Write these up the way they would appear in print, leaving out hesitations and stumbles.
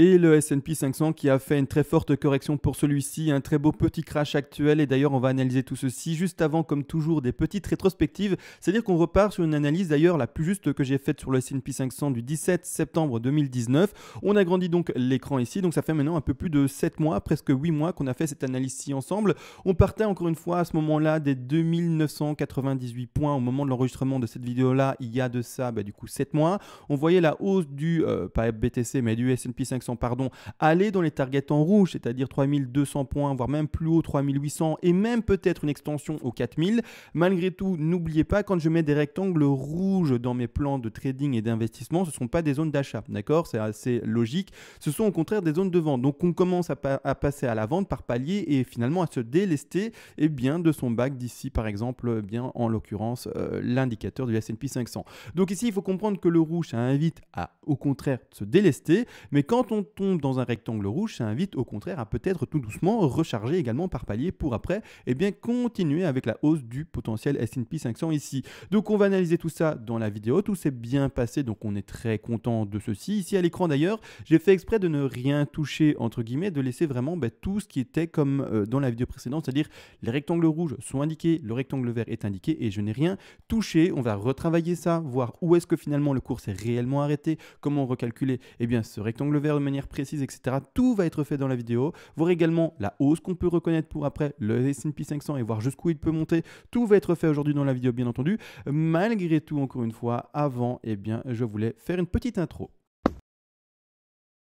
Et le S&P 500 qui a fait une très forte correction pour celui-ci, un très beau petit crash actuel. Et d'ailleurs, on va analyser tout ceci juste avant, comme toujours, des petites rétrospectives. C'est-à-dire qu'on repart sur une analyse d'ailleurs la plus juste que j'ai faite sur le S&P 500 du 17 septembre 2019. On agrandit donc l'écran ici, donc ça fait maintenant un peu plus de 7 mois, presque 8 mois qu'on a fait cette analyse-ci ensemble. On partait encore une fois à ce moment-là des 2998 points au moment de l'enregistrement de cette vidéo-là, il y a de ça du coup 7 mois. On voyait la hausse du, pas BTC, mais du S&P 500, pardon, aller dans les targets en rouge, c'est-à-dire 3200 points, voire même plus haut, 3800, et même peut-être une extension aux 4000. Malgré tout, n'oubliez pas, quand je mets des rectangles rouges dans mes plans de trading et d'investissement, ce ne sont pas des zones d'achat, d'accord? C'est assez logique. Ce sont au contraire des zones de vente. Donc on commence à passer à la vente par palier et finalement à se délester de son bac d'ici, par exemple, en l'occurrence, l'indicateur du S&P 500. Donc ici, il faut comprendre que le rouge, ça invite à, au contraire, se délester. Mais quand on tombe dans un rectangle rouge, ça invite au contraire à peut-être tout doucement recharger également par palier pour après continuer avec la hausse du potentiel S&P 500 ici. Donc on va analyser tout ça dans la vidéo. Tout s'est bien passé, donc on est très content de ceci. Ici à l'écran d'ailleurs, j'ai fait exprès de ne rien toucher, entre guillemets, de laisser vraiment tout ce qui était comme dans la vidéo précédente, c'est-à-dire les rectangles rouges sont indiqués, le rectangle vert est indiqué et je n'ai rien touché. On va retravailler ça, voir où est-ce que finalement le cours s'est réellement arrêté, comment recalculer ce rectangle vert de manière précise, etc. Tout va être fait dans la vidéo. Voir également la hausse qu'on peut reconnaître pour après le S&P 500 et voir jusqu'où il peut monter. Tout va être fait aujourd'hui dans la vidéo, bien entendu. Malgré tout, encore une fois, avant, je voulais faire une petite intro.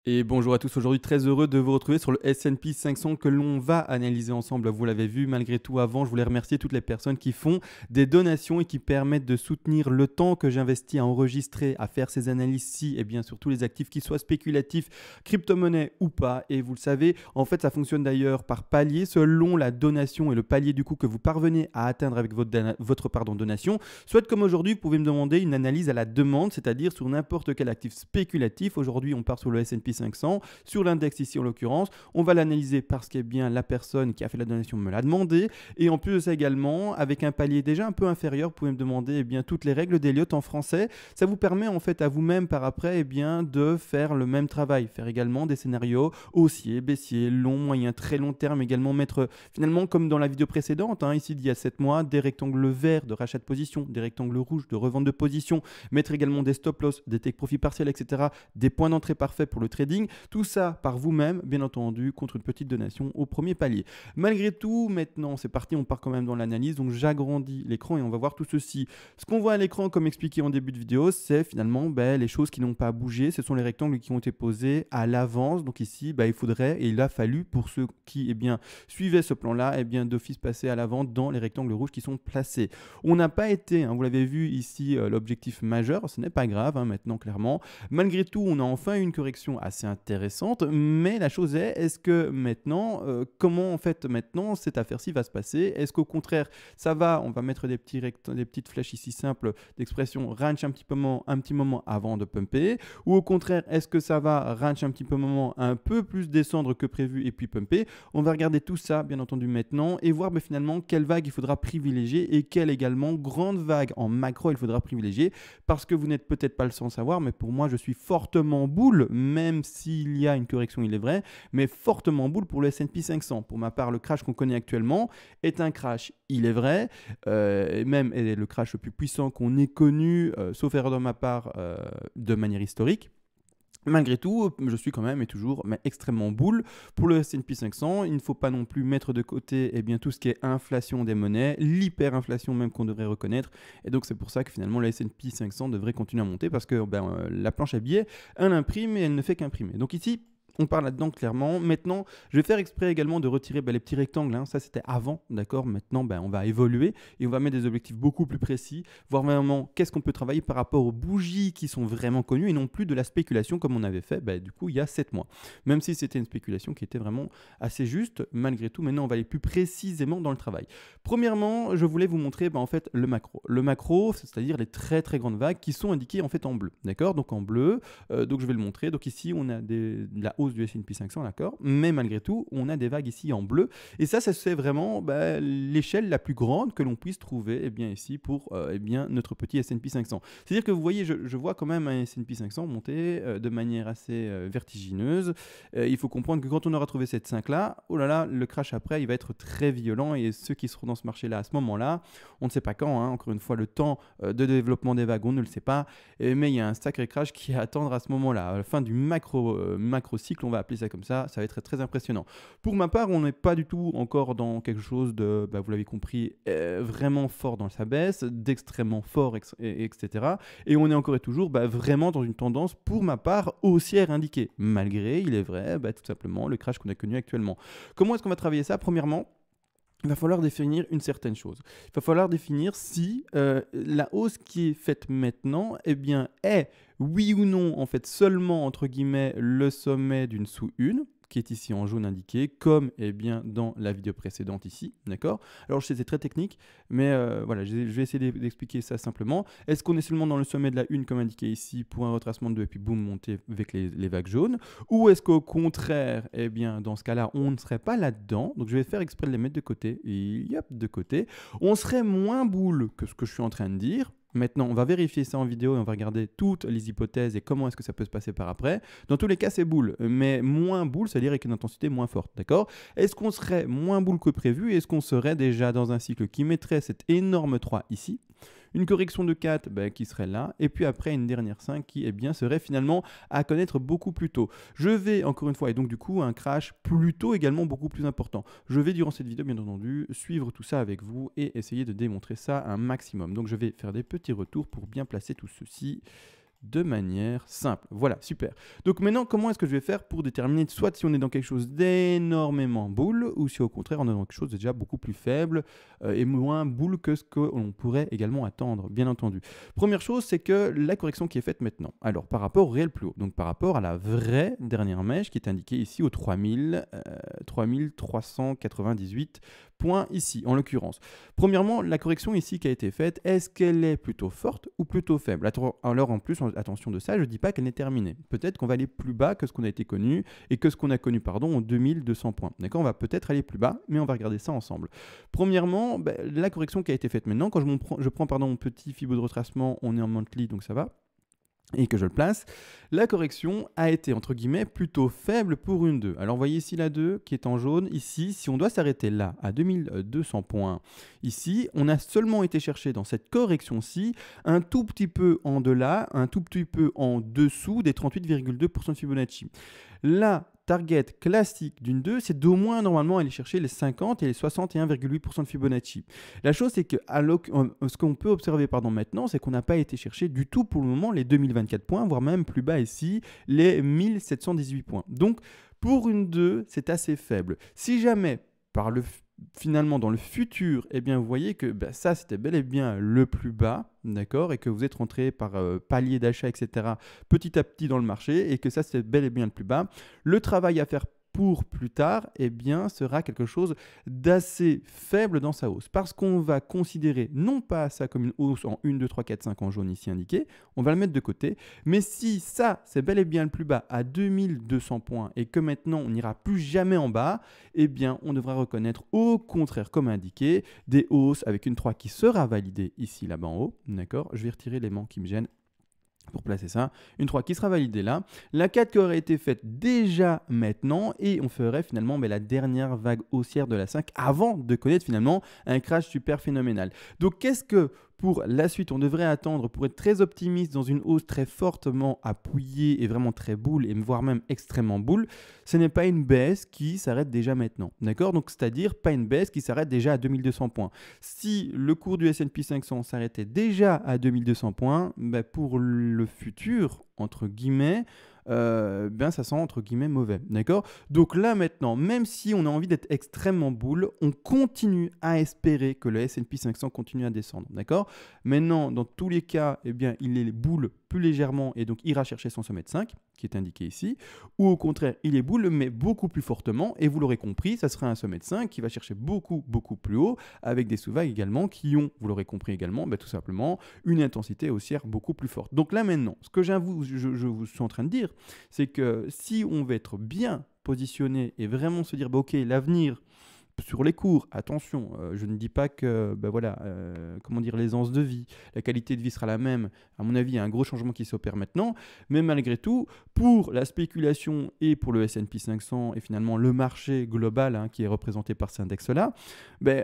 Et bonjour à tous, aujourd'hui très heureux de vous retrouver sur le S&P 500 que l'on va analyser ensemble. Vous l'avez vu, malgré tout avant, je voulais remercier toutes les personnes qui font des donations et qui permettent de soutenir le temps que j'investis à enregistrer, à faire ces analyses-ci et bien surtout les actifs qui soient spéculatifs, crypto-monnaie ou pas. Et vous le savez, en fait ça fonctionne d'ailleurs par palier selon la donation et le palier du coup que vous parvenez à atteindre avec votre donation. Soit comme aujourd'hui, vous pouvez me demander une analyse à la demande, c'est-à-dire sur n'importe quel actif spéculatif. Aujourd'hui, on part sur le S&P 500, sur l'index ici en l'occurrence. On va l'analyser parce que la personne qui a fait la donation me l'a demandé. Et en plus de ça également, avec un palier déjà un peu inférieur, vous pouvez me demander toutes les règles d'Elliott en français. Ça vous permet en fait à vous-même par après de faire le même travail. Faire également des scénarios haussiers, baissiers, long, moyen, très long terme. Également mettre finalement comme dans la vidéo précédente, ici d'il y a 7 mois, des rectangles verts de rachat de position, des rectangles rouges de revente de position. Mettre également des stop loss, des take profit partiels, etc. Des points d'entrée parfaits pour le trading. Tout ça par vous-même, bien entendu, contre une petite donation au premier palier. Malgré tout, maintenant, c'est parti, on part quand même dans l'analyse. Donc, j'agrandis l'écran et on va voir tout ceci. Ce qu'on voit à l'écran, comme expliqué en début de vidéo, c'est finalement les choses qui n'ont pas bougé. Ce sont les rectangles qui ont été posés à l'avance. Donc ici, il faudrait, et il a fallu, pour ceux qui suivaient ce plan-là, d'office passer à l'avant dans les rectangles rouges qui sont placés. On n'a pas été, vous l'avez vu ici, l'objectif majeur. Ce n'est pas grave, maintenant, clairement. Malgré tout, on a enfin une correction assez intéressante, mais la chose est-ce que maintenant, comment en fait maintenant cette affaire-ci va se passer? Est-ce qu'au contraire, ça va, on va mettre des petites flèches ici simples d'expression range un petit moment avant de pumper, ou au contraire, est-ce que ça va range un petit moment un peu plus descendre que prévu et puis pumper? On va regarder tout ça, bien entendu, maintenant et voir finalement quelle vague il faudra privilégier et quelle également grande vague en macro il faudra privilégier, parce que vous n'êtes peut-être pas le sans savoir, mais pour moi, je suis fortement bull, même s'il y a une correction, il est vrai, mais fortement bull pour le S&P 500. Pour ma part, le crash qu'on connaît actuellement est un crash, il est vrai, et même est le crash le plus puissant qu'on ait connu, sauf erreur de ma part, de manière historique. Malgré tout, je suis quand même et toujours extrêmement bull pour le S&P 500. Il ne faut pas non plus mettre de côté tout ce qui est inflation des monnaies, l'hyperinflation même qu'on devrait reconnaître. Et donc c'est pour ça que finalement le S&P 500 devrait continuer à monter parce que la planche à billets, elle imprime et elle ne fait qu'imprimer. Donc ici, on parle là-dedans clairement. Maintenant, je vais faire exprès également de retirer les petits rectangles. Ça, c'était avant, d'accord. Maintenant, on va évoluer et on va mettre des objectifs beaucoup plus précis, voir vraiment qu'est-ce qu'on peut travailler par rapport aux bougies qui sont vraiment connues et non plus de la spéculation comme on avait fait du coup il y a 7 mois. Même si c'était une spéculation qui était vraiment assez juste, malgré tout, maintenant, on va aller plus précisément dans le travail. Premièrement, je voulais vous montrer en fait le macro. Le macro, c'est-à-dire les très très grandes vagues qui sont indiquées en fait en bleu, d'accord. Donc en bleu, donc je vais le montrer. Donc ici, on a la hausse du S&P 500, d'accord, mais malgré tout, on a des vagues ici en bleu. Et ça c'est vraiment l'échelle la plus grande que l'on puisse trouver ici pour notre petit S&P 500. C'est-à-dire que vous voyez, je vois quand même un S&P 500 monter de manière assez vertigineuse. Il faut comprendre que quand on aura trouvé cette 5-là, oh là là, le crash après, il va être très violent et ceux qui seront dans ce marché-là à ce moment-là, on ne sait pas quand, hein, encore une fois, le temps de développement des vagues, on ne le sait pas, mais il y a un sacré crash qui est à attendre à ce moment-là. À la fin du macro-cycle, on va appeler ça comme ça va être très impressionnant. Pour ma part, on n'est pas du tout encore dans quelque chose de, vous l'avez compris, vraiment fort dans sa baisse, d'extrêmement fort, etc. Et on est encore et toujours vraiment dans une tendance, pour ma part, haussière indiquée, malgré, il est vrai, tout simplement, le crash qu'on a connu actuellement. Comment est-ce qu'on va travailler ça? Premièrement, il va falloir définir une certaine chose. Il va falloir définir si la hausse qui est faite maintenant est, oui ou non, en fait, seulement, entre guillemets, le sommet d'une sous-une, qui est ici en jaune indiqué, comme dans la vidéo précédente ici, d'accord? Alors je sais, c'est très technique, mais voilà, je vais essayer d'expliquer ça simplement. Est-ce qu'on est seulement dans le sommet de la une, comme indiqué ici, pour un retracement de 2, et puis boum, monter avec les vagues jaunes? Ou est-ce qu'au contraire, dans ce cas-là, on ne serait pas là-dedans? Donc je vais faire exprès de les mettre de côté, et hop, de côté. On serait moins boule que ce que je suis en train de dire. Maintenant, on va vérifier ça en vidéo et on va regarder toutes les hypothèses et comment est-ce que ça peut se passer par après. Dans tous les cas, c'est boule, mais moins boule, c'est-à-dire avec une intensité moins forte, d'accord? Est-ce qu'on serait moins boule que prévu? Est-ce qu'on serait déjà dans un cycle qui mettrait cette énorme 3 ici? Une correction de 4 qui serait là, et puis après une dernière 5 qui serait finalement à connaître beaucoup plus tôt. Je vais encore une fois, et donc du coup un crash plutôt également beaucoup plus important. Je vais durant cette vidéo bien entendu suivre tout ça avec vous et essayer de démontrer ça un maximum. Donc je vais faire des petits retours pour bien placer tout ceci de manière simple. Voilà, super. Donc maintenant, comment est-ce que je vais faire pour déterminer soit si on est dans quelque chose d'énormément boule ou si au contraire on est dans quelque chose de déjà beaucoup plus faible et moins boule que ce qu'on pourrait également attendre, bien entendu. Première chose, c'est que la correction qui est faite maintenant, alors par rapport au réel plus haut, donc par rapport à la vraie dernière mèche qui est indiquée ici au 3398 points ici, en l'occurrence. Premièrement, la correction ici qui a été faite, est-ce qu'elle est plutôt forte ou plutôt faible? Alors en plus, attention de ça, je ne dis pas qu'elle est terminée. Peut-être qu'on va aller plus bas que ce qu'on a été connu et que ce qu'on a connu, pardon, en 2200 points. D'accord? On va peut-être aller plus bas, mais on va regarder ça ensemble. Premièrement, la correction qui a été faite maintenant, quand je prends mon petit fibo de retracement, on est en monthly, donc ça va, et que je le place, la correction a été entre guillemets plutôt faible pour une 2. Alors vous voyez ici la 2 qui est en jaune, ici si on doit s'arrêter là à 2200 points, ici on a seulement été chercher dans cette correction-ci un tout petit peu en delà, un tout petit peu en dessous des 38,2% de Fibonacci. La target classique d'une 2, c'est d'au moins normalement aller chercher les 50 et les 61,8% de Fibonacci. La chose, c'est que ce qu'on peut observer maintenant, c'est qu'on n'a pas été chercher du tout pour le moment les 2024 points, voire même plus bas ici, les 1718 points. Donc, pour une 2, c'est assez faible. Si jamais, finalement, dans le futur, vous voyez que ça, c'était bel et bien le plus bas, d'accord, et que vous êtes rentré par palier d'achat, etc., petit à petit dans le marché, et que ça, c'est bel et bien le plus bas. Le travail à faire pour plus tard, sera quelque chose d'assez faible dans sa hausse. Parce qu'on va considérer non pas ça comme une hausse en 1, 2, 3, 4, 5 en jaune ici indiqué, on va le mettre de côté. Mais si ça, c'est bel et bien le plus bas à 2200 points et que maintenant on n'ira plus jamais en bas, on devra reconnaître au contraire, comme indiqué, des hausses avec une 3 qui sera validée ici, là-bas en haut. D'accord? Je vais retirer l'élément qui me gêne pour placer ça, une 3 qui sera validée là, la 4 qui aurait été faite déjà maintenant, et on ferait finalement la dernière vague haussière de la 5 avant de connaître finalement un crash super phénoménal. Donc qu'est-ce que pour la suite on devrait attendre pour être très optimiste dans une hausse très fortement appuyée et vraiment très boule, et voire même extrêmement boule? Ce n'est pas une baisse qui s'arrête déjà maintenant, d'accord? Donc c'est-à-dire pas une baisse qui s'arrête déjà à 2200 points. Si le cours du S&P 500 s'arrêtait déjà à 2200 points, pour le futur, entre guillemets, ça sent entre guillemets mauvais, d'accord? Donc là maintenant, même si on a envie d'être extrêmement boule, on continue à espérer que le S&P 500 continue à descendre, d'accord? Maintenant, dans tous les cas, il est boule plus légèrement et donc ira chercher son sommet de 5, qui est indiqué ici, ou au contraire, il est boule, mais beaucoup plus fortement, et vous l'aurez compris, ça sera un sommet de 5 qui va chercher beaucoup, beaucoup plus haut, avec des sous-vagues également qui ont, vous l'aurez compris également, tout simplement, une intensité haussière beaucoup plus forte. Donc là maintenant, ce que je vous suis en train de dire, c'est que si on veut être bien positionné et vraiment se dire, ok, l'avenir sur les cours, attention, je ne dis pas que comment dire, l'aisance de vie, la qualité de vie sera la même. À mon avis, il y a un gros changement qui s'opère maintenant. Mais malgré tout, pour la spéculation et pour le S&P 500 et finalement le marché global qui est représenté par cet index-là,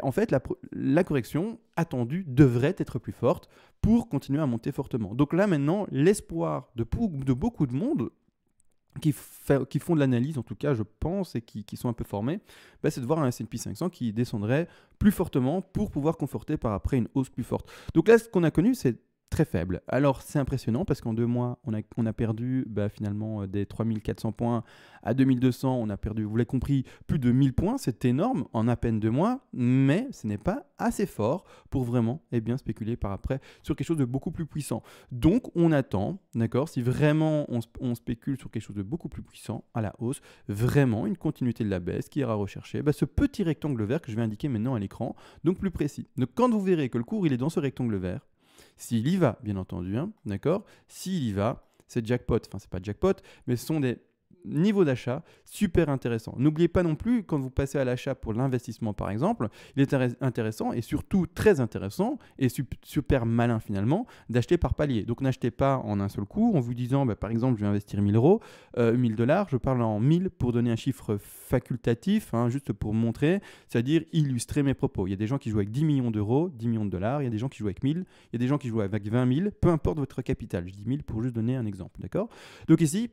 en fait, la correction attendue devrait être plus forte pour continuer à monter fortement. Donc là, maintenant, l'espoir de beaucoup de monde qui font de l'analyse, en tout cas, je pense, et qui sont un peu formés, c'est de voir un S&P 500 qui descendrait plus fortement pour pouvoir conforter par après une hausse plus forte. Donc là, ce qu'on a connu, c'est très faible. Alors, c'est impressionnant parce qu'en 2 mois, on a perdu finalement des 3400 points à 2200. On a perdu, vous l'avez compris, plus de 1000 points. C'est énorme en à peine 2 mois, mais ce n'est pas assez fort pour vraiment spéculer par après sur quelque chose de beaucoup plus puissant. Donc, on attend, d'accord, si vraiment on spécule sur quelque chose de beaucoup plus puissant à la hausse, vraiment une continuité de la baisse qui ira rechercher ce petit rectangle vert que je vais indiquer maintenant à l'écran, donc plus précis. Donc, quand vous verrez que le cours il est dans ce rectangle vert, s'il y va, bien entendu, d'accord, s'il y va, c'est jackpot, enfin c'est pas jackpot, mais ce sont des niveaux d'achat super intéressants. N'oubliez pas non plus, quand vous passez à l'achat pour l'investissement par exemple, il est intéressant et surtout très intéressant et super malin finalement d'acheter par palier. Donc n'achetez pas en un seul coup en vous disant par exemple je vais investir 1000 euros, 1000 dollars, je parle en 1000 pour donner un chiffre facultatif, juste pour montrer, c'est-à-dire illustrer mes propos. Il y a des gens qui jouent avec 10 millions d'euros, 10 millions de dollars, il y a des gens qui jouent avec 1000, il y a des gens qui jouent avec 20 000, peu importe votre capital. Je dis 1000 pour juste donner un exemple, d'accord? Donc ici,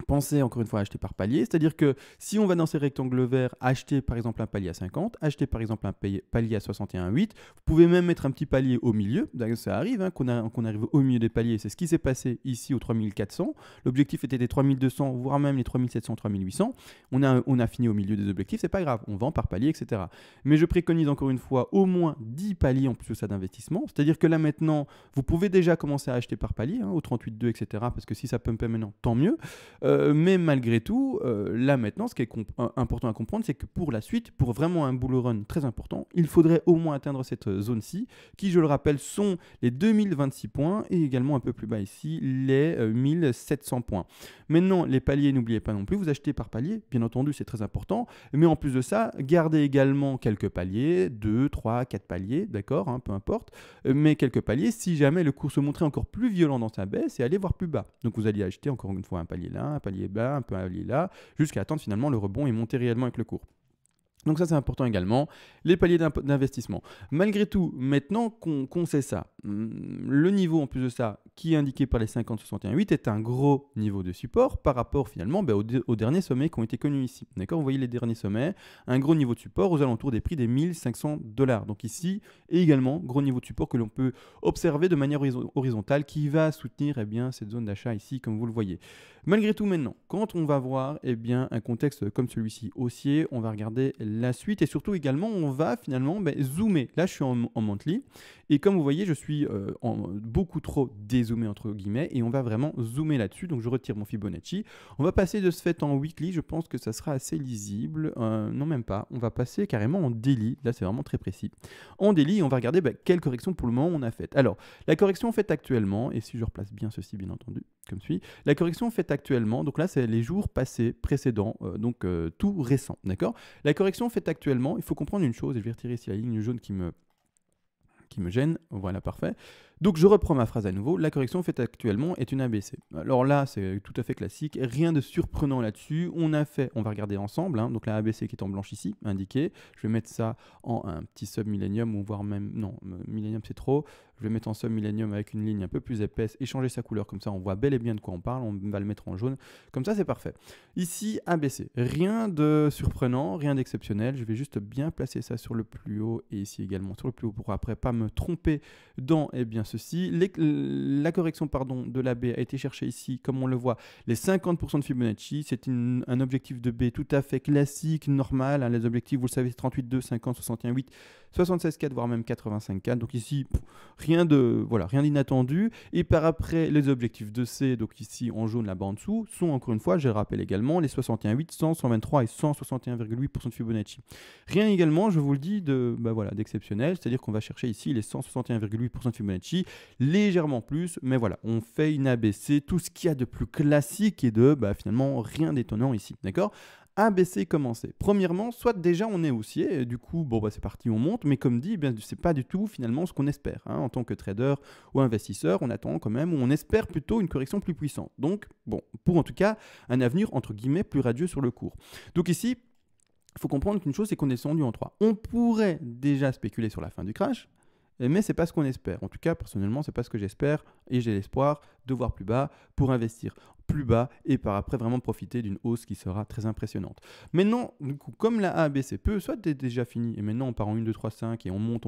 pensez encore une fois à acheter par palier, c'est-à-dire que si on va dans ces rectangles verts, acheter par exemple un palier à 50, acheter par exemple un palier à 61,8, vous pouvez même mettre un petit palier au milieu, ça arrive qu'on arrive au milieu des paliers, c'est ce qui s'est passé ici aux 3400, l'objectif était des 3200, voire même les 3700, 3800, on a fini au milieu des objectifs, c'est pas grave, on vend par palier, etc. Mais je préconise encore une fois au moins 10 paliers en plus de ça d'investissement, c'est-à-dire que là maintenant, vous pouvez déjà commencer à acheter par palier, au 38,2, etc., parce que si ça pumpait maintenant, tant mieux. Mais malgré tout, là maintenant, ce qui est important à comprendre, c'est que pour la suite, pour vraiment un bull run très important, il faudrait au moins atteindre cette zone-ci, qui, je le rappelle, sont les 2026 points et également un peu plus bas ici, les 1700 points. Maintenant, les paliers, n'oubliez pas non plus, vous achetez par palier, bien entendu, c'est très important, mais en plus de ça, gardez également quelques paliers, 2, 3, 4 paliers, d'accord, peu importe, mais quelques paliers si jamais le cours se montrait encore plus violent dans sa baisse et aller voir plus bas. Donc vous allez acheter encore une fois un palier là, un palier bas, un palier là, jusqu'à attendre finalement le rebond et monter réellement avec le cours. Donc ça c'est important également, les paliers d'investissement. Malgré tout, maintenant qu'on sait ça, le niveau en plus de ça, qui est indiqué par les 50-61,8, est un gros niveau de support par rapport finalement aux derniers sommets qui ont été connus ici. D'accord, vous voyez les derniers sommets, un gros niveau de support aux alentours des prix des 1500 $. Donc ici, et également, gros niveau de support que l'on peut observer de manière horizontale qui va soutenir cette zone d'achat ici, comme vous le voyez. Malgré tout maintenant, quand on va voir un contexte comme celui-ci haussier, on va regarder la suite et surtout également on va finalement zoomer. Là je suis en monthly et comme vous voyez je suis beaucoup trop dézoomé entre guillemets et on va vraiment zoomer là-dessus, donc je retire mon Fibonacci. On va passer de ce fait en weekly, je pense que ça sera assez lisible, non même pas, on va passer carrément en daily, là c'est vraiment très précis. En daily on va regarder quelle correction pour le moment on a faite. Alors la correction faite actuellement, et si je replace bien ceci bien entendu, comme suit, la correction faite actuellement, donc là c'est les jours passés précédents, donc tout récent, d'accord. La correction faite actuellement, il faut comprendre une chose, et je vais retirer ici la ligne jaune qui me gêne, voilà parfait. Donc je reprends ma phrase à nouveau, la correction faite actuellement est une ABC. Alors là c'est tout à fait classique, rien de surprenant là-dessus, on va regarder ensemble, donc la ABC qui est en blanche ici, indiquée, je vais mettre ça en un petit sub-millennium, ou voire même, non, millennium c'est trop, je vais mettre en sub-millennium avec une ligne un peu plus épaisse et changer sa couleur, comme ça on voit bel et bien de quoi on parle, on va le mettre en jaune, comme ça c'est parfait. Ici ABC, rien de surprenant, rien d'exceptionnel, je vais juste bien placer ça sur le plus haut et ici également sur le plus haut pour après pas me tromper dans ceci. La correction de la B a été cherchée ici, comme on le voit, les 50% de Fibonacci. C'est un objectif de B tout à fait classique, normal. Hein. Les objectifs, vous le savez, c'est 38,2, 50, 61,8, 76,4, voire même 85,4. Donc ici, rien d'inattendu. Et par après, les objectifs de C, donc ici en jaune là-bas en dessous, sont encore une fois, je rappelle également, les 61,8, 100, 123 et 161,8% de Fibonacci. Rien également, je vous le dis, d'exceptionnel, c'est-à-dire qu'on va chercher ici les 161,8% de Fibonacci, légèrement plus, mais voilà, on fait une ABC, tout ce qu'il y a de plus classique et de finalement rien d'étonnant ici, d'accord ? ABC commencer. Premièrement, soit déjà on est haussier, et du coup, c'est parti, on monte, mais comme dit, c'est pas du tout finalement ce qu'on espère. Hein. En tant que trader ou investisseur, on attend quand même, ou on espère plutôt une correction plus puissante. Donc, pour en tout cas, un avenir entre guillemets plus radieux sur le cours. Donc ici, il faut comprendre qu'une chose, c'est qu'on est descendu en 3. On pourrait déjà spéculer sur la fin du crash, mais ce n'est pas ce qu'on espère. En tout cas, personnellement, ce n'est pas ce que j'espère et j'ai l'espoir de voir plus bas pour investir plus bas et par après vraiment profiter d'une hausse qui sera très impressionnante. Maintenant, du coup, comme la ABC peut, soit c'est déjà fini et maintenant on part en 1, 2, 3, 5 et on monte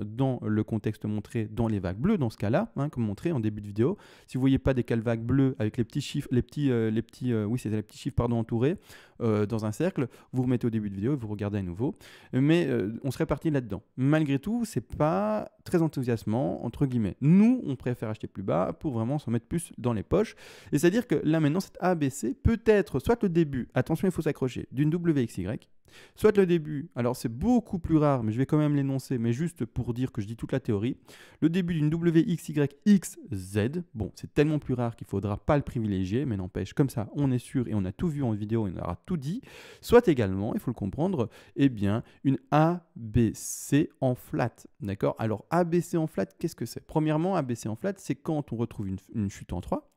dans le contexte montré dans les vagues bleues dans ce cas-là, hein, comme montré en début de vidéo. Si vous ne voyez pas des cales vagues bleues avec les petits chiffres, les petits chiffres entourés dans un cercle, vous remettez au début de vidéo et vous regardez à nouveau. Mais on serait parti là-dedans. Malgré tout, c'est pas très enthousiasmant entre guillemets. Nous, on préfère acheter plus bas pour vraiment s'en mettre plus dans les poches. Et c'est-à-dire que là maintenant, cette ABC peut être soit le début, attention il faut s'accrocher, d'une WXY, soit le début, alors c'est beaucoup plus rare, mais je vais quand même l'énoncer, mais juste pour dire que je dis toute la théorie, le début d'une WXYXZ, c'est tellement plus rare qu'il ne faudra pas le privilégier, mais n'empêche, comme ça on est sûr et on a tout vu en vidéo et on aura tout dit, soit également, il faut le comprendre, une ABC en flat, d'accord? Alors ABC en flat, qu'est-ce que c'est? Premièrement, ABC en flat, c'est quand on retrouve une chute en 3,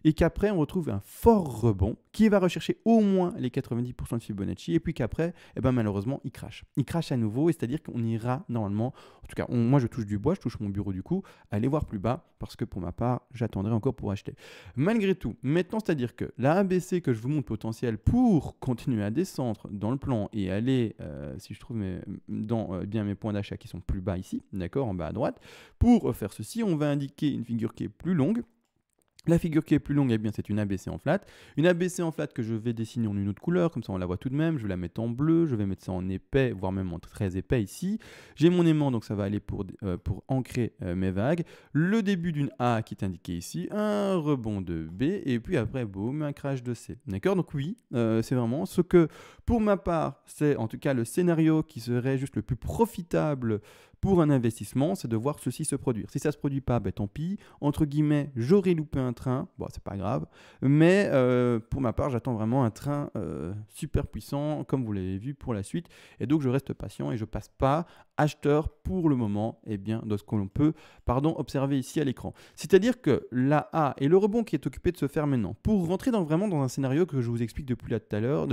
et qu'après on retrouve un fort rebond qui va rechercher au moins les 90% de Fibonacci et puis qu'après malheureusement il crache à nouveau et c'est à dire qu'on ira normalement, en tout cas moi je touche du bois, je touche mon bureau du coup, aller voir plus bas parce que pour ma part j'attendrai encore pour acheter. Malgré tout, maintenant c'est à dire que la ABC que je vous montre potentiel pour continuer à descendre dans le plan et aller, si je trouve bien mes points d'achat qui sont plus bas ici, d'accord, en bas à droite, pour faire ceci on va indiquer une figure qui est plus longue. La figure qui est plus longue, c'est une ABC en flat. Une ABC en flat que je vais dessiner en une autre couleur, comme ça on la voit tout de même. Je vais la mettre en bleu, je vais mettre ça en épais, voire même en très épais ici. J'ai mon aimant, donc ça va aller pour ancrer mes vagues. Le début d'une A qui est indiqué ici, un rebond de B, et puis après, boum, un crash de C. D'accord? Donc oui, c'est vraiment ce que, pour ma part, c'est en tout cas le scénario qui serait juste le plus profitable pour un investissement, c'est de voir ceci se produire. Si ça ne se produit pas, tant pis. Entre guillemets, j'aurais loupé un train. C'est pas grave. Mais pour ma part, j'attends vraiment un train super puissant, comme vous l'avez vu pour la suite. Et donc, je reste patient et je passe pas acheteur pour le moment, de ce que l'on peut observer ici à l'écran. C'est-à-dire que la A et le rebond qui est occupé de se faire maintenant, pour rentrer vraiment dans un scénario que je vous explique depuis tout à l'heure,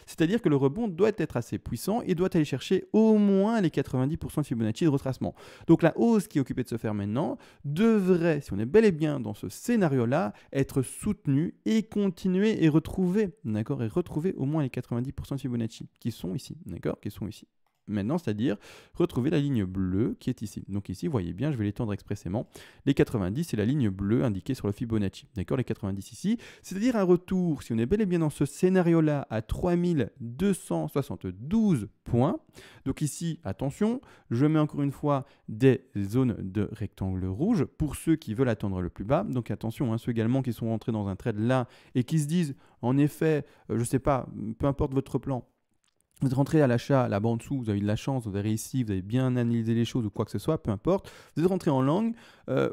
c'est-à-dire que le rebond doit être assez puissant et doit aller chercher au moins les 90% de Fibonacci de retracement. Donc la hausse qui est occupée de se faire maintenant devrait, si on est bel et bien dans ce scénario-là, être soutenue et continuer et retrouver, d'accord, et retrouver au moins les 90% de Fibonacci qui sont ici, d'accord, qui sont ici. Maintenant, c'est-à-dire retrouver la ligne bleue qui est ici. Donc ici, vous voyez bien, je vais l'étendre expressément. Les 90, c'est la ligne bleue indiquée sur le Fibonacci. D'accord, les 90 ici. C'est-à-dire un retour, si on est bel et bien dans ce scénario-là, à 3272 points. Donc ici, attention, je mets encore une fois des zones de rectangle rouge pour ceux qui veulent attendre le plus bas. Donc attention, ceux également qui sont rentrés dans un trade là et qui se disent, en effet, je ne sais pas, peu importe votre plan, vous êtes rentré à l'achat, là-bas en dessous, vous avez eu de la chance, vous avez réussi, vous avez bien analysé les choses ou quoi que ce soit, peu importe. Vous êtes rentré en long,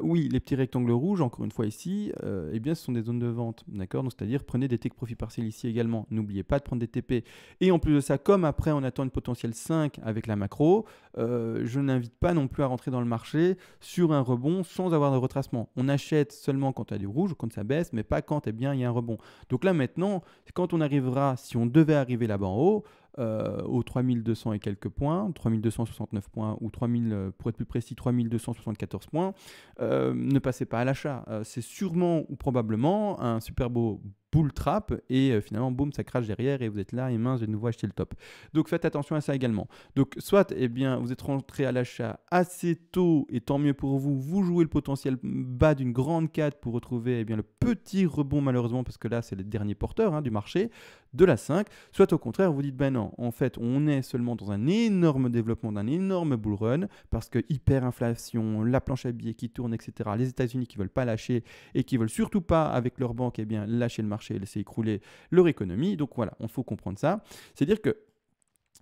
oui, les petits rectangles rouges, encore une fois ici, ce sont des zones de vente, d'accord? Donc c'est-à-dire, prenez des take profit partiels ici également. N'oubliez pas de prendre des TP. Et en plus de ça, comme après on attend une potentielle 5 avec la macro, je n'invite pas non plus à rentrer dans le marché sur un rebond sans avoir de retracement. On achète seulement quand il y a du rouge ou quand ça baisse, mais pas quand il y a un rebond. Donc là maintenant, quand on arrivera, si on devait arriver là-bas en haut, aux 3200 et quelques points, 3269 points ou 3000, pour être plus précis, 3274 points, ne passez pas à l'achat. C'est sûrement ou probablement un super beau bull trap et finalement boum ça crache derrière et vous êtes là et mince j'ai de nouveau acheté le top. Donc faites attention à ça également. Donc soit eh bien vous êtes rentré à l'achat assez tôt et tant mieux pour vous, vous jouez le potentiel bas d'une grande 4 pour retrouver eh bien, le petit rebond malheureusement parce que là c'est le dernier porteur du marché de la 5, soit au contraire vous dites ben non, en fait on est seulement dans un énorme développement d'un énorme bull run parce que hyperinflation, la planche à billets qui tourne etc. Les États-Unis qui veulent pas lâcher et qui veulent surtout pas avec leur banque eh bien, lâcher le marché et laisser écrouler leur économie. Donc voilà, il faut comprendre ça. C'est-à-dire que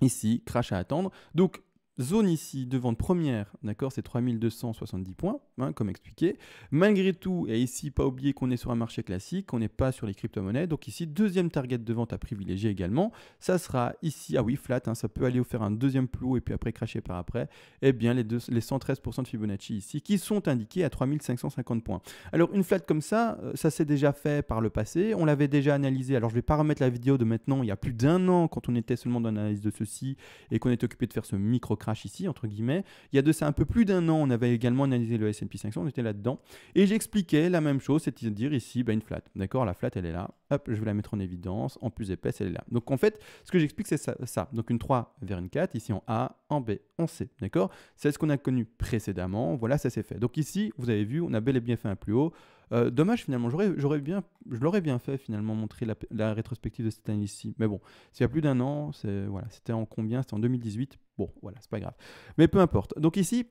ici, crash à attendre. Donc zone ici de vente première, d'accord, c'est 3270 points, comme expliqué. Malgré tout, et ici, pas oublier qu'on est sur un marché classique, on n'est pas sur les crypto-monnaies. Donc ici, deuxième target de vente à privilégier également. Ça sera ici, ah oui, flat, ça peut aller faire un deuxième plus haut et puis après crasher par après. Eh bien, les 113% de Fibonacci ici qui sont indiqués à 3550 points. Alors, une flat comme ça s'est déjà fait par le passé. On l'avait déjà analysé. Alors, je ne vais pas remettre la vidéo de maintenant, il y a plus d'un an, quand on était seulement dans l'analyse de ceci et qu'on était occupé de faire ce micro-crash ici, entre guillemets. Il y a de ça un peu plus d'un an, on avait également analysé le S&P 500, on était là-dedans. Et j'expliquais la même chose, c'est-à-dire ici, une flat. D'accord, la flat, elle est là. Hop, je vais la mettre en évidence. En plus épaisse, elle est là. Donc en fait, ce que j'explique, c'est ça. Donc une 3 vers une 4, ici en A, en B, en C. D'accord, c'est ce qu'on a connu précédemment. Voilà, ça s'est fait. Donc ici, vous avez vu, on a bel et bien fait un plus haut. Dommage finalement, je l'aurais bien fait finalement montrer la rétrospective de cette année ici. Mais bon, s'il y a plus d'un an, voilà, c'était en combien? C'était en 2018. Bon, voilà, c'est pas grave. Mais peu importe. Donc ici,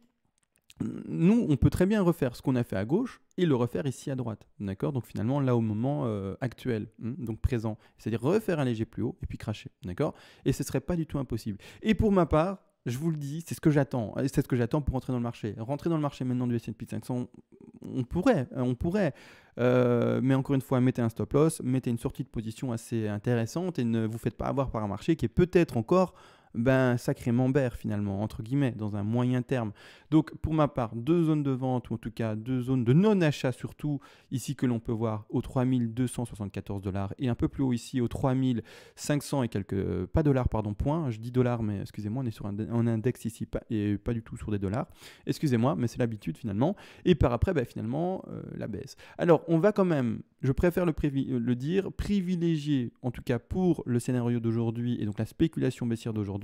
nous, on peut très bien refaire ce qu'on a fait à gauche et le refaire ici à droite. D'accord? Donc finalement, là au moment actuel, donc présent. C'est-à-dire refaire un léger plus haut et puis cracher. D'accord? Et ce ne serait pas du tout impossible. Et pour ma part, je vous le dis, c'est ce que j'attends. C'est ce que j'attends pour rentrer dans le marché. Rentrer dans le marché maintenant du S&P 500, on pourrait. Mais encore une fois, mettez un stop loss, mettez une sortie de position assez intéressante et ne vous faites pas avoir par un marché qui est peut-être encore sacrément bear finalement, entre guillemets, dans un moyen terme. Donc pour ma part, deux zones de vente, ou en tout cas deux zones de non-achat surtout, ici que l'on peut voir au 3274 $ et un peu plus haut ici au 3500 et quelques, pas dollars pardon, points, je dis dollars mais excusez-moi, on est sur un index ici et pas du tout sur des dollars, excusez-moi, mais c'est l'habitude finalement, et par après finalement la baisse. Alors on va quand même, je préfère le dire, privilégier en tout cas pour le scénario d'aujourd'hui et donc la spéculation baissière d'aujourd'hui,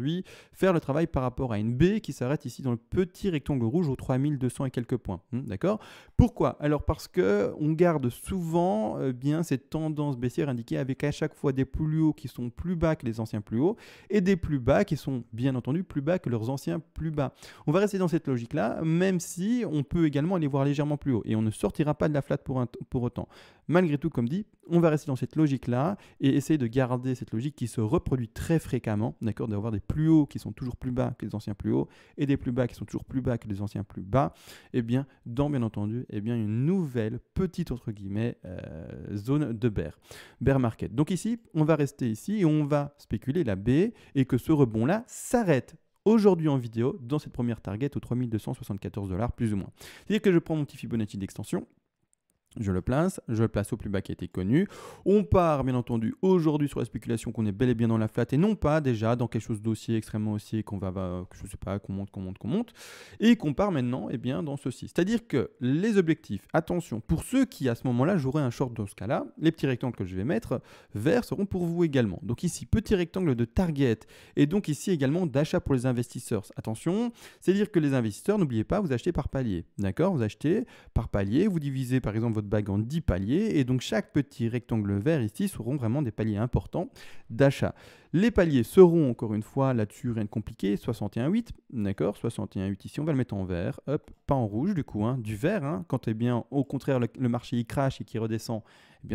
faire le travail par rapport à une B qui s'arrête ici dans le petit rectangle rouge aux 3200 et quelques points. D'accord? Pourquoi? Alors parce qu'on garde souvent bien cette tendance baissière indiquée avec à chaque fois des plus hauts qui sont plus bas que les anciens plus hauts et des plus bas qui sont bien entendu plus bas que leurs anciens plus bas. On va rester dans cette logique-là, même si on peut également aller voir légèrement plus haut et on ne sortira pas de la flat pour autant. Malgré tout, comme dit, on va rester dans cette logique-là et essayer de garder cette logique qui se reproduit très fréquemment, d'accord, d'avoir des plus hauts qui sont toujours plus bas que les anciens plus hauts et des plus bas qui sont toujours plus bas que les anciens plus bas, et bien entendu, une nouvelle petite, entre guillemets, zone de bear market. Donc ici, on va rester ici et on va spéculer la B et que ce rebond-là s'arrête aujourd'hui en vidéo dans cette première target aux 3274 $ plus ou moins. C'est-à-dire que je prends mon petit Fibonacci d'extension, je le place au plus bas qui a été connu. On part bien entendu aujourd'hui sur la spéculation qu'on est bel et bien dans la flat et non pas déjà dans quelque chose d'haussier, extrêmement haussier, qu'on monte, et qu'on part maintenant dans ceci. C'est-à-dire que les objectifs, attention, pour ceux qui à ce moment-là joueraient un short dans ce cas-là, les petits rectangles que je vais mettre verts seront pour vous également. Donc ici, petit rectangle de target et donc ici également d'achat pour les investisseurs. Attention, c'est-à-dire que les investisseurs, n'oubliez pas, vous achetez par palier. D'accord? Vous achetez par palier, vous divisez par exemple votre bague en 10 paliers et donc chaque petit rectangle vert ici seront vraiment des paliers importants d'achat. Les paliers seront encore une fois là-dessus rien de compliqué, 61,8, d'accord, 61,8 ici on va le mettre en vert, hop, pas en rouge du coup, du vert, quand au contraire le marché il crache et qu'il redescend,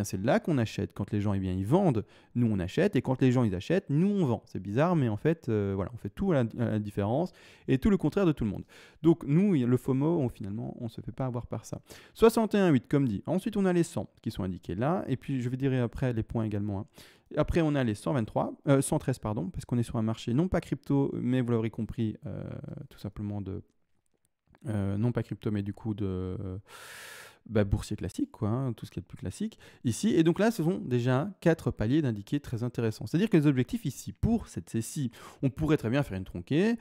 c'est là qu'on achète. Quand les gens ils vendent, nous on achète et quand les gens ils achètent, nous on vend. C'est bizarre mais en fait on fait tout à la différence et tout le contraire de tout le monde. Donc nous le FOMO finalement on se fait pas avoir par ça. 61,8 comme dit. Ensuite on a les 100 qui sont indiqués là et puis je vais dire après les points également. Après on a les 113 pardon, parce qu'on est sur un marché non pas crypto mais vous l'aurez compris tout simplement non pas crypto mais du coup de boursier classique, tout ce qui est le plus classique ici. Et donc là, ce sont déjà 4 paliers d'indiqués très intéressants. C'est-à-dire que les objectifs ici, pour cette C-ci, on pourrait très bien faire une tronquée,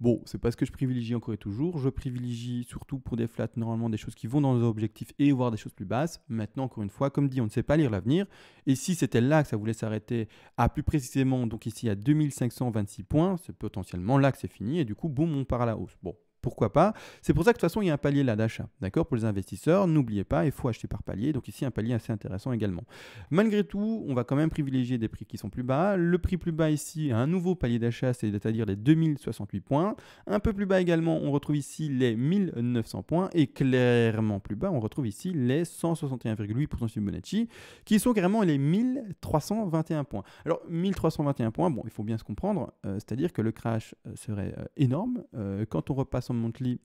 Bon, c'est pas ce que je privilégie encore et toujours. Je privilégie surtout pour des flats, normalement des choses qui vont dans nos objectifs et voir des choses plus basses. Maintenant, encore une fois, comme dit, on ne sait pas lire l'avenir. Et si c'était là que ça voulait s'arrêter à plus précisément, donc ici à 2526 points, c'est potentiellement là que c'est fini. Et du coup, boum, on part à la hausse. Bon. Pourquoi pas? C'est pour ça que de toute façon, il y a un palier là d'achat. D'accord? Pour les investisseurs, n'oubliez pas, il faut acheter par palier. Donc ici, un palier assez intéressant également. Malgré tout, on va quand même privilégier des prix qui sont plus bas. Le prix plus bas ici, un nouveau palier d'achat, c'est-à-dire les 2068 points. Un peu plus bas également, on retrouve ici les 1900 points. Et clairement plus bas, on retrouve ici les 161,8% Fibonacci, qui sont carrément les 1321 points. Alors, 1321 points, bon, il faut bien se comprendre, c'est-à-dire que le crash serait énorme. Quand on repasse en monthly,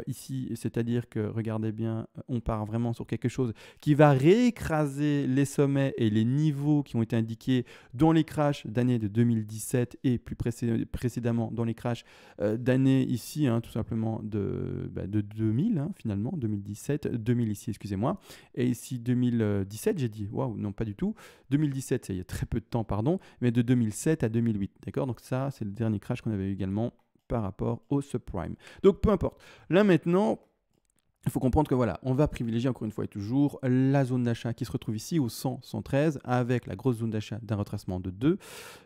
ici, c'est-à-dire que, regardez bien, on part vraiment sur quelque chose qui va réécraser les sommets et les niveaux qui ont été indiqués dans les crashs d'année de 2017 et plus précédemment dans les crashs d'année ici, tout simplement de 2000, finalement, 2017, 2000 ici, excusez-moi, et ici 2017, j'ai dit, waouh, non pas du tout, 2017, c'est il y a très peu de temps, pardon, mais de 2007 à 2008, d'accord? Donc ça, c'est le dernier crash qu'on avait eu également par rapport au subprime. Donc peu importe. Là maintenant, il faut comprendre que voilà, on va privilégier encore une fois et toujours la zone d'achat qui se retrouve ici au 100-113 avec la grosse zone d'achat d'un retracement de 2,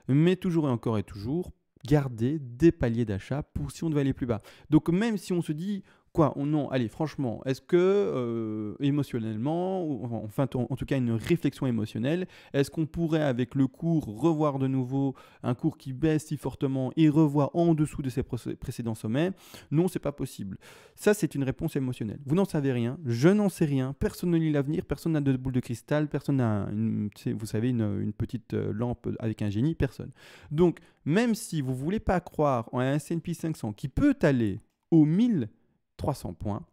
mais toujours et encore et toujours garder des paliers d'achat pour si on devait aller plus bas. Donc même si on se dit quoi, non, allez, franchement, est-ce que émotionnellement, ou, enfin en tout cas une réflexion émotionnelle, est-ce qu'on pourrait avec le cours revoir de nouveau un cours qui baisse si fortement et revoir en dessous de ses précédents sommets? Non, c'est pas possible. Ça, c'est une réponse émotionnelle. Vous n'en savez rien, je n'en sais rien, personne ne lit l'avenir, personne n'a de boule de cristal, personne n'a, vous savez, une petite lampe avec un génie, personne. Donc, même si vous ne voulez pas croire en un S&P 500 qui peut aller aux 1300 points,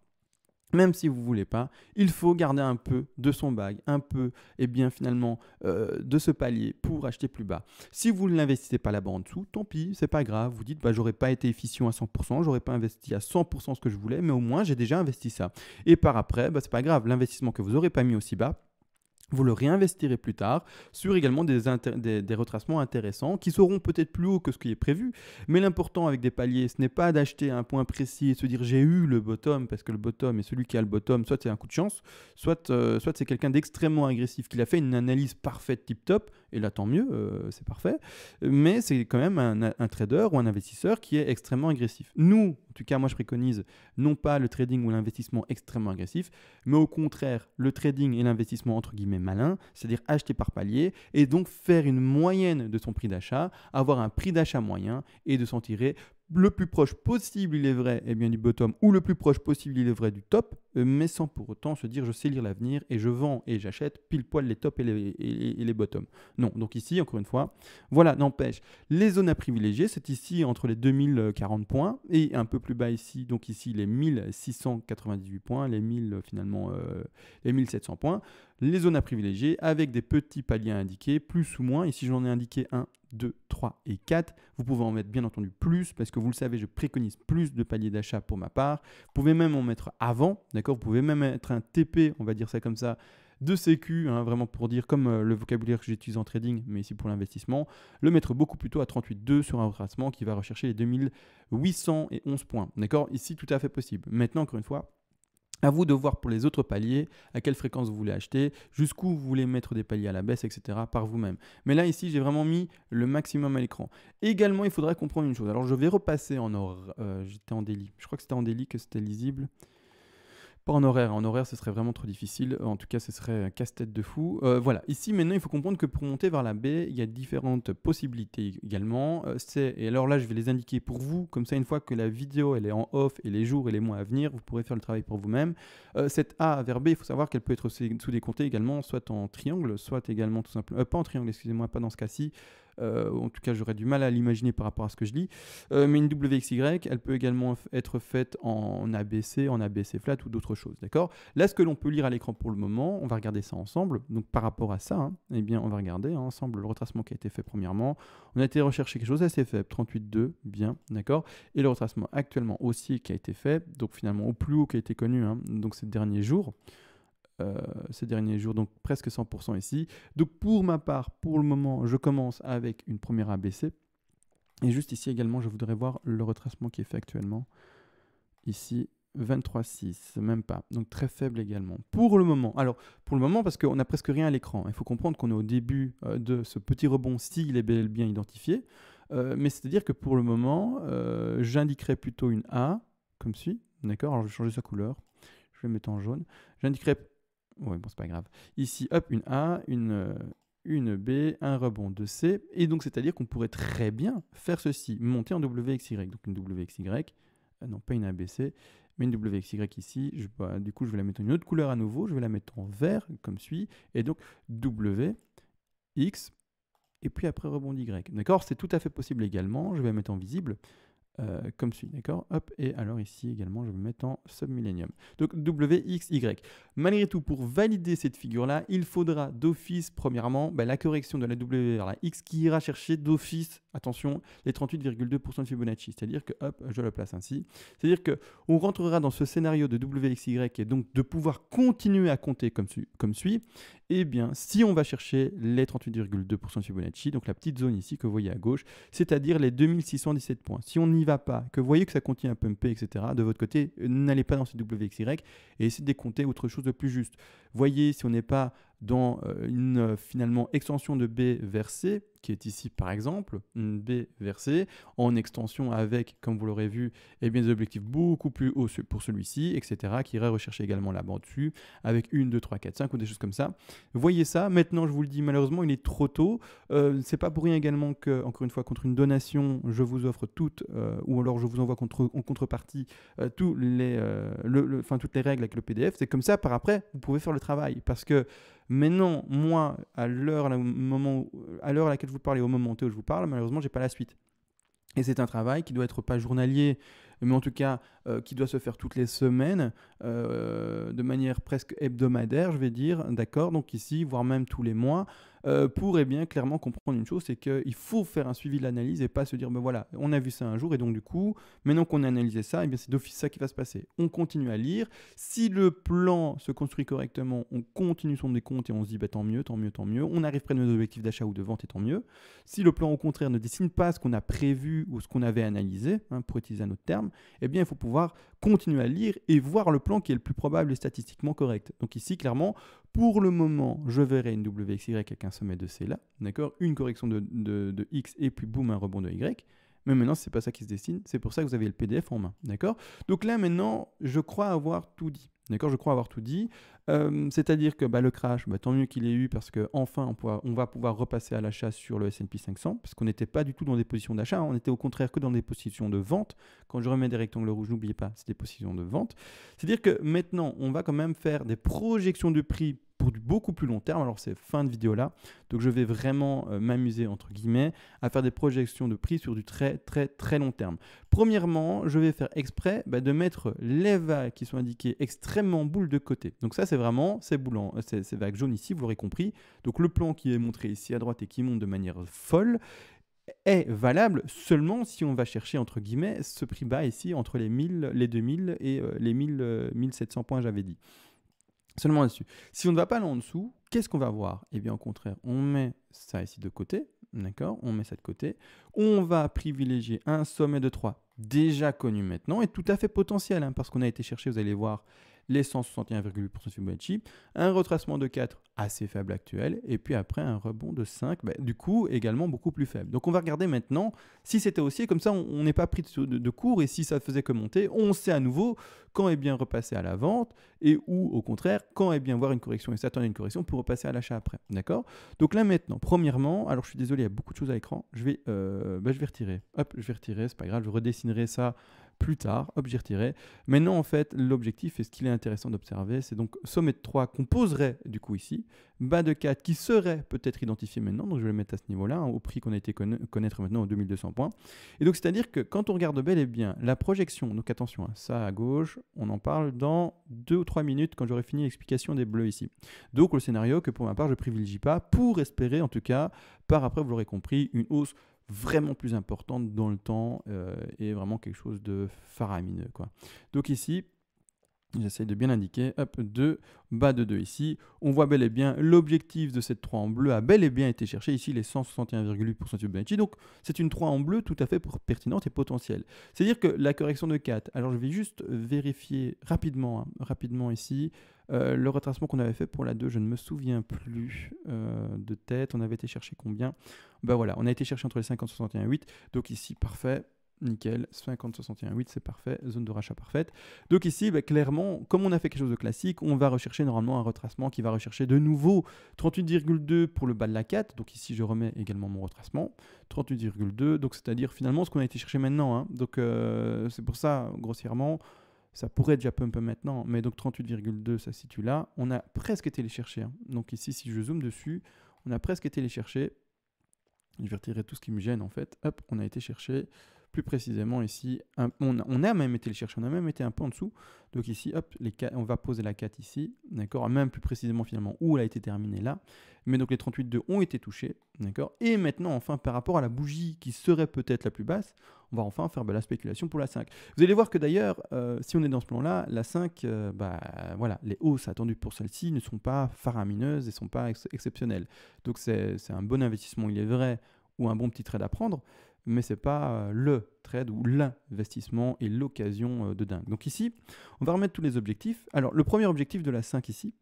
même si vous ne voulez pas, il faut garder un peu de son bag, un peu, et bien finalement, de ce palier pour acheter plus bas. Si vous ne l'investissez pas là-bas en dessous, tant pis, c'est pas grave. Vous dites, j'aurais pas été efficient à 100%, j'aurais pas investi à 100% ce que je voulais, mais au moins j'ai déjà investi ça. Et par après, c'est pas grave, l'investissement que vous n'aurez pas mis aussi bas, vous le réinvestirez plus tard sur également des retracements intéressants qui seront peut-être plus hauts que ce qui est prévu. Mais l'important avec des paliers, ce n'est pas d'acheter à un point précis et de se dire j'ai eu le bottom, parce que le bottom est celui qui a le bottom, soit c'est un coup de chance, soit c'est quelqu'un d'extrêmement agressif qui a fait une analyse parfaite tip-top, et là tant mieux, c'est parfait. Mais c'est quand même un trader ou un investisseur qui est extrêmement agressif. Nous, en tout cas moi je préconise non pas le trading ou l'investissement extrêmement agressif, mais au contraire le trading et l'investissement entre guillemets malin, c'est-à-dire acheter par palier et donc faire une moyenne de son prix d'achat, avoir un prix d'achat moyen et de s'en tirer le plus proche possible, il est vrai, du bottom, ou le plus proche possible, il est vrai, du top, mais sans pour autant se dire je sais lire l'avenir et je vends et j'achète pile poil les tops et les bottoms. Non, donc ici, encore une fois, voilà, n'empêche, les zones à privilégier, c'est ici entre les 2040 points et un peu plus bas ici, donc ici les 1698 points, les 1000 finalement, les 1700 points. Les zones à privilégier avec des petits paliers indiqués, plus ou moins. Ici, j'en ai indiqué 1, 2, 3 et 4. Vous pouvez en mettre bien entendu plus parce que vous le savez, je préconise plus de paliers d'achat pour ma part. Vous pouvez même en mettre avant, d'accord? Vous pouvez même mettre un TP, on va dire ça comme ça, de sécu, vraiment pour dire comme le vocabulaire que j'utilise en trading, mais ici pour l'investissement, le mettre beaucoup plus tôt à 38,2 sur un retracement qui va rechercher les 2811 points. D'accord? Ici, tout à fait possible. Maintenant, encore une fois, à vous de voir pour les autres paliers, à quelle fréquence vous voulez acheter, jusqu'où vous voulez mettre des paliers à la baisse, etc. par vous-même. Mais là, ici, j'ai vraiment mis le maximum à l'écran. Également, il faudrait comprendre une chose. Alors, je vais repasser en horaire. J'étais en daily. Je crois que c'était en daily que c'était lisible. Pas en horaire. En horaire, ce serait vraiment trop difficile. En tout cas, ce serait un casse-tête de fou. Voilà. Ici, maintenant, il faut comprendre que pour monter vers la baie, il y a différentes possibilités également. Et alors là, je vais les indiquer pour vous. Comme ça, une fois que la vidéo elle est en off et les jours et les mois à venir, vous pourrez faire le travail pour vous-même. Cette A vers B, il faut savoir qu'elle peut être sous-décomptée également, soit en triangle, soit également tout simplement... pas en triangle, excusez-moi, pas dans ce cas-ci. En tout cas, j'aurais du mal à l'imaginer par rapport à ce que je lis. Mais une WXY, elle peut également être faite en ABC, en ABC flat ou d'autres choses. D'accord? Là, ce que l'on peut lire à l'écran pour le moment, on va regarder ça ensemble. Donc, par rapport à ça, eh bien, on va regarder ensemble le retracement qui a été fait premièrement. On a été rechercher quelque chose assez faible, 38,2, bien, d'accord? Et le retracement actuellement aussi qui a été fait, donc finalement au plus haut qui a été connu, donc ces derniers jours. Donc presque 100% ici. Donc pour ma part, pour le moment, je commence avec une première ABC. Et juste ici également, je voudrais voir le retracement qui est fait actuellement. Ici, 23,6, même pas. Donc très faible également. Pour le moment. Alors, pour le moment, parce qu'on n'a presque rien à l'écran. Il faut comprendre qu'on est au début de ce petit rebond s'il est bel et bien identifié. Mais c'est-à-dire que pour le moment, j'indiquerai plutôt une A, comme suit. D'accord. Alors, je vais changer sa couleur. Je vais mettre en jaune. J'indiquerai... Ouais, bon, c'est pas grave. Ici, hop, une A, une B, un rebond de C. Et donc, c'est-à-dire qu'on pourrait très bien faire ceci, monter en WXY. Donc, une WXY, non pas une ABC, mais une WXY ici. Du coup, je vais la mettre en une autre couleur à nouveau. Je vais la mettre en vert, comme suit. Et donc, WX, et puis après rebond Y. D'accord. C'est tout à fait possible également. Je vais la mettre en visible. Comme suit, d'accord. Hop, et alors ici également, je vais mettre en submillennium. Donc WXY. Malgré tout, pour valider cette figure-là, il faudra d'office, premièrement, la correction de la W vers la X qui ira chercher d'office, attention, les 38,2% de Fibonacci. C'est-à-dire que, hop, je le place ainsi. C'est-à-dire qu'on rentrera dans ce scénario de WXY et donc de pouvoir continuer à compter comme suit. Eh bien, si on va chercher les 38,2% de Fibonacci, donc la petite zone ici que vous voyez à gauche, c'est-à-dire les 2617 points. Si on n'y va pas, que vous voyez que ça continue à pumper, etc., de votre côté, n'allez pas dans ces WXY et essayez de décompter autre chose de plus juste. Voyez si on n'est pas dans une finalement extension de B vers C, qui est ici par exemple, une B vers C, en extension avec, comme vous l'aurez vu, des objectifs beaucoup plus hauts pour celui-ci, etc., qui irait rechercher également là-bas dessus, avec 1, 2, 3, 4, 5 ou des choses comme ça. Voyez ça, maintenant je vous le dis, malheureusement il est trop tôt, c'est pas pour rien également que, encore une fois, contre une donation, je vous offre toutes, ou alors je vous envoie en contrepartie toutes les règles avec le PDF, c'est comme ça, par après, vous pouvez faire le travail, parce que maintenant, moi, à l'heure à laquelle je vous parle et au moment où je vous parle, malheureusement, j'ai pas la suite. Et c'est un travail qui doit être pas journalier, mais en tout cas qui doit se faire toutes les semaines, de manière presque hebdomadaire, je vais dire, d'accord, donc ici, voire même tous les mois, pour bien clairement comprendre une chose, c'est qu'il faut faire un suivi de l'analyse et pas se dire, voilà, on a vu ça un jour et donc du coup, maintenant qu'on a analysé ça, c'est d'office ça qui va se passer. On continue à lire. Si le plan se construit correctement, on continue son décompte et on se dit, tant mieux, tant mieux, tant mieux. On arrive près de nos objectifs d'achat ou de vente et tant mieux. Si le plan au contraire ne dessine pas ce qu'on a prévu ou ce qu'on avait analysé, pour utiliser un autre terme, il faut pouvoir continuer à lire et voir le plan qui est le plus probable et statistiquement correct. Donc ici, clairement, pour le moment, je verrai une WXY avec un sommet de C là, d'accord, une correction de X et puis boum, un rebond de Y. Mais maintenant, ce n'est pas ça qui se dessine. C'est pour ça que vous avez le PDF en main. D'accord. Donc là, maintenant, je crois avoir tout dit. D'accord, je crois avoir tout dit. C'est-à-dire que le crash, tant mieux qu'il ait eu parce qu'enfin, on va pouvoir repasser à l'achat sur le S&P 500 parce qu'on n'était pas du tout dans des positions d'achat. On était au contraire que dans des positions de vente. Quand je remets des rectangles rouges, n'oubliez pas, c'est des positions de vente. C'est-à-dire que maintenant, on va quand même faire des projections de prix pour du beaucoup plus long terme. Alors c'est fin de vidéo là, donc je vais vraiment m'amuser entre guillemets à faire des projections de prix sur du très très très long terme. Premièrement, je vais faire exprès de mettre les vagues qui sont indiquées extrêmement boules de côté. Donc ça c'est vraiment ces vagues jaunes ici, vous l'aurez compris. Donc le plan qui est montré ici à droite et qui monte de manière folle est valable seulement si on va chercher entre guillemets ce prix bas ici entre les 1000, les 2000 et les 1700 points j'avais dit. Seulement là-dessus. Si on ne va pas là en dessous, qu'est-ce qu'on va voir? Eh bien, au contraire, on met ça ici de côté, d'accord? On met ça de côté. On va privilégier un sommet de 3 déjà connu maintenant et tout à fait potentiel, parce qu'on a été chercher, vous allez voir, les 161,8% de Fibonacci, un retracement de 4 assez faible actuel, et puis après un rebond de 5, du coup également beaucoup plus faible. Donc on va regarder maintenant si c'était haussier, comme ça on n'est pas pris de cours, et si ça faisait que monter, on sait à nouveau quand est bien repasser à la vente, et ou au contraire, quand est bien voir une correction et s'attendre à une correction pour repasser à l'achat après. D'accord? Donc là maintenant, premièrement, alors je suis désolé, il y a beaucoup de choses à l'écran, je vais retirer. Hop, je vais retirer, c'est pas grave, je redessinerai ça plus tard. Hop, j'ai retiré. Maintenant, en fait, l'objectif, et ce qu'il est intéressant d'observer, c'est donc sommet de 3 qu'on poserait du coup ici, bas de 4 qui serait peut-être identifié maintenant, donc je vais le mettre à ce niveau-là, au prix qu'on a été connaître maintenant aux 2200 points. Et donc, c'est-à-dire que quand on regarde bel et bien la projection, donc attention, ça à gauche, on en parle dans 2 ou 3 minutes quand j'aurai fini l'explication des bleus ici. Donc, le scénario que pour ma part, je privilégie pas pour espérer, en tout cas, par après, vous l'aurez compris, une hausse vraiment plus importante dans le temps et vraiment quelque chose de faramineux, quoi. Donc ici, J'essaye de bien l'indiquer. Hop, 2, bas de 2 ici. On voit bel et bien l'objectif de cette 3 en bleu a bel et bien été cherché ici, les 161,8% de Fibonacci. Donc, c'est une 3 en bleu tout à fait pertinente et potentielle. C'est-à-dire que la correction de 4, alors je vais juste vérifier rapidement, rapidement ici, le retracement qu'on avait fait pour la 2, je ne me souviens plus de tête. On avait été chercher combien? Ben voilà, on a été chercher entre les 50 et 61,8. Donc ici, parfait. Nickel, 50-61,8, c'est parfait, zone de rachat parfaite. Donc ici, clairement, comme on a fait quelque chose de classique, on va rechercher normalement un retracement qui va rechercher de nouveau 38,2 pour le bas de la 4. Donc ici, je remets également mon retracement, 38,2, donc c'est-à-dire finalement ce qu'on a été chercher maintenant. Hein. Donc c'est pour ça, grossièrement, ça pourrait déjà pump maintenant, mais donc 38,2, ça se situe là. On a presque été les chercher. Hein. Donc ici, si je zoome dessus, on a presque été les chercher. Je vais retirer tout ce qui me gêne en fait. Hop, on a été chercher. Plus précisément ici, on a même été le chercher, on a même été un peu en dessous. Donc ici, hop, on va poser la 4 ici, d'accord, même plus précisément finalement où elle a été terminée là. Mais donc les 38,2 ont été touchés, d'accord. Et maintenant, enfin, par rapport à la bougie qui serait peut-être la plus basse, on va enfin faire la spéculation pour la 5. Vous allez voir que d'ailleurs, si on est dans ce plan-là, la 5, voilà, les hausses attendues pour celle-ci ne sont pas faramineuses et ne sont pas exceptionnelles. Donc c'est un bon investissement, il est vrai, ou un bon petit trade à prendre, mais ce n'est pas le trade ou l'investissement et l'occasion de dingue. Donc ici, on va remettre tous les objectifs. Alors, le premier objectif de la 5 ici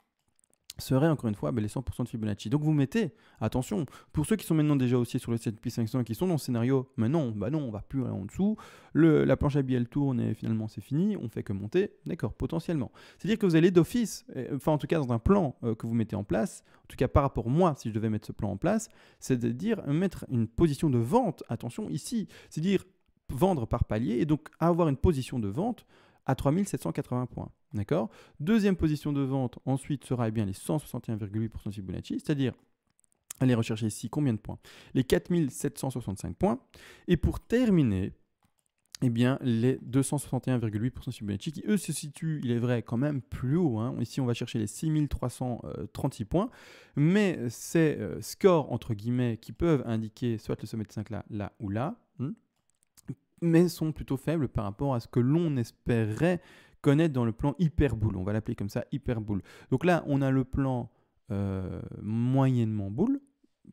serait encore une fois les 100% de Fibonacci. Donc vous mettez, attention, pour ceux qui sont maintenant déjà aussi sur le S&P 500 et qui sont dans ce scénario, mais non, on va plus aller en dessous, la planche à billets elle tourne et finalement c'est fini, on fait que monter, d'accord, potentiellement. C'est-à-dire que vous allez d'office, enfin en tout cas dans un plan que vous mettez en place, en tout cas par rapport à moi, si je devais mettre ce plan en place, c'est de dire mettre une position de vente, attention ici, c'est dire vendre par palier et donc avoir une position de vente à 3780 points. D'accord. Deuxième position de vente, ensuite, sera bien les 161,8% de Fibonacci, c'est-à-dire aller rechercher ici combien de points? Les 4765 points. Et pour terminer, eh bien, les 261,8% de Fibonacci qui, eux, se situent, il est vrai, quand même plus haut. Hein. Ici, on va chercher les 6336 points. Mais ces scores, entre guillemets, qui peuvent indiquer soit le sommet de 5 là, là ou là, mais sont plutôt faibles par rapport à ce que l'on espérait connaître dans le plan hyperboule. On va l'appeler comme ça, hyperboule. Donc là, on a le plan moyennement boule,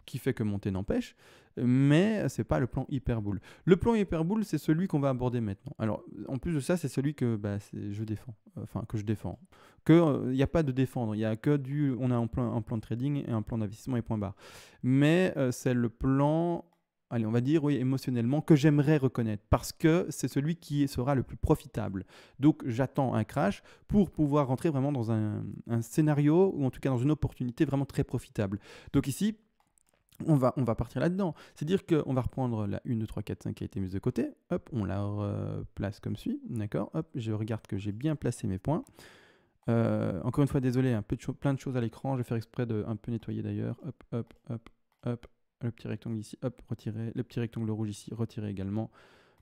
qui fait que monter n'empêche, mais ce n'est pas le plan hyperboule. Le plan hyperboule, c'est celui qu'on va aborder maintenant. Alors, en plus de ça, c'est celui que je défends. Enfin, que je défends. Il n'y a pas de défendre, il y a que on a un plan de trading et un plan d'investissement et point barre. Mais c'est le plan... Allez, on va dire, oui, émotionnellement, que j'aimerais reconnaître parce que c'est celui qui sera le plus profitable. Donc, j'attends un crash pour pouvoir rentrer vraiment dans un scénario ou en tout cas dans une opportunité vraiment très profitable. Donc ici, on va partir là-dedans. C'est-à-dire qu'on va reprendre la 1, 2, 3, 4, 5 qui a été mise de côté. Hop, on la replace comme suit. D'accord. Hop, je regarde que j'ai bien placé mes points. Encore une fois, désolé, plein de choses à l'écran. Je vais faire exprès de un peu nettoyer d'ailleurs. Hop, hop, hop, hop. Le petit rectangle ici, hop, retiré. Le petit rectangle rouge ici, retiré également.